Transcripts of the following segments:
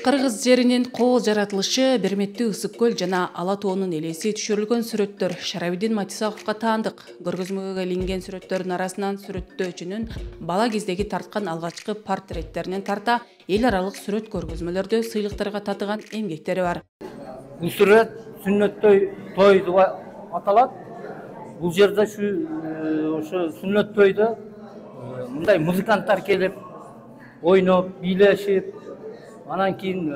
Кыргыз жеринин кол жаратылышы, Берметти ысык көл жана Ала тоонун элеси түшүрүлгөн сүрөттөр Шарабидин Матисаковго таандык. Көргөзмөгө илинген сүрөттөрдүн арасынан сүрөттөөчүнүн бала кездеги тарткан алгачкы портреттеринен тарта эл аралык сүрөт көргөзмөлөрдө сыйлыктарга татыган эмгектери бар. Бул сүрөт сүннөт той деп аталат. Бул жерде ошо сүннөт тойдо мындай музыканттар келип, ойноп, бийлешип, анан кийин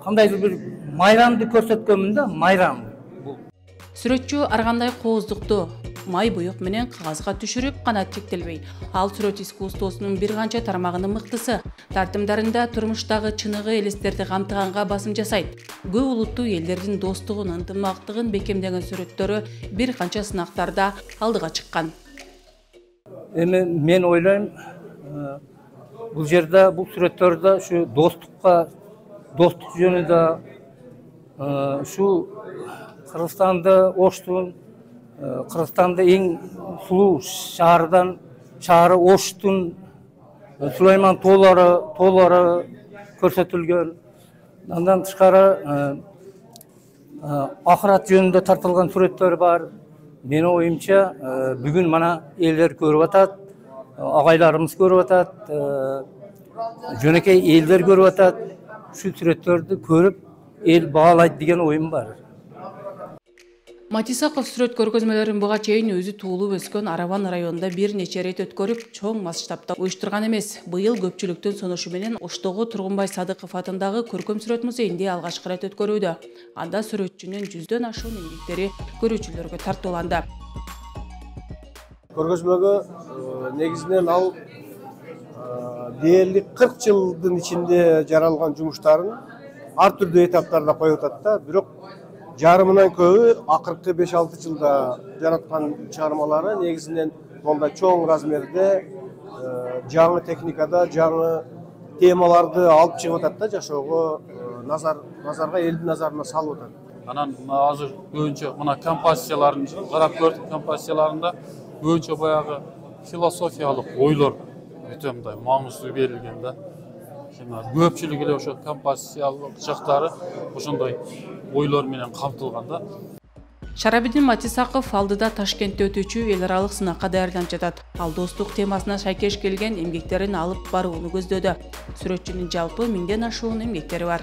кандайдыр бир майрамды көрсөткөнмүн да, майрам бул. Сүрөтчү ар кандай кооздукту май буюк менен кагазга түшүрүп гана чектелбей, ал сүрөт искусствосунун бир канча тармагынын мыктысы. Тартымдарында турмуштагы чыныгы элестерди камтыганга басым жасайт. Көп улуттуу элдердин достугун, ынтымактыгын бекемдеген сүрөттөрү бир канча сынактарда алдыга чыккан. Эми мен ойлойм, бул жерде, бул сүрөттөрдө ушу достук жөнүндө, ушу Кыргызстанды Оштун, Кыргызстанды эң сулуу шаары Оштун Сулайман тоолору көрсөтүлгөн. Андан тышкары акырат жөнүндө тартылган сүрөттөр бар. Менин оюмча, бүгүн мана элдер көрүп атат, агайларыбыз көрүп атат, жөнөкөй элдер көрүп атат. Ушу сүрөттөрдү көрүп, эл баалайт деген оюм бар. Матисаков сүрөт көргөзмөлөрүн буга чейин өзү туулуп өскөн Араван районунда бир нече рет өткөрүп, чоң масштабта уюштурган эмес. Быйыл көпчүлүктүн сунушу менен Оштогу Тургунбай Садыков атындагы Көркөм сүрөт музейинде алгачкы ирет өткөрүүдө. Анда сүрөтчүнүн 100дөн ашуун эмгектери көрүүчүлөргө тартууланды. Көргөзмөгө негизинен ал дээрлик 40 жылдын ичинде жаралган жумуштарын ар түрдүү этаптарда коюп атат да, бирок жарымынан көбү акыркы 5-6 жылда жараткан чыгармалары негизинен мондай чоң размерде жаңы техникада жаңы темаларды алып чыгып атат да, жашоого назарга, элдин назарына салып атат. Анан азыр көбүнчө мына композицияларын карап көрдүк, композицияларында көбүнчө баягы философиялык ойлор өтө мындай маңыздуу берилген да. Көпчүлүгү эле ошо композициялык жактары ошондой ойлор менен камтылган да. Шарабидин Матисаков алдыда Ташкентте өтүүчү эл аралык сынакка даярданып жатат. Ал достук темасына шайкеш келген эмгектерин алып барууну көздөдө. Сүрөтчүнүн жалпы 1000ден ашуун эмгектери бар.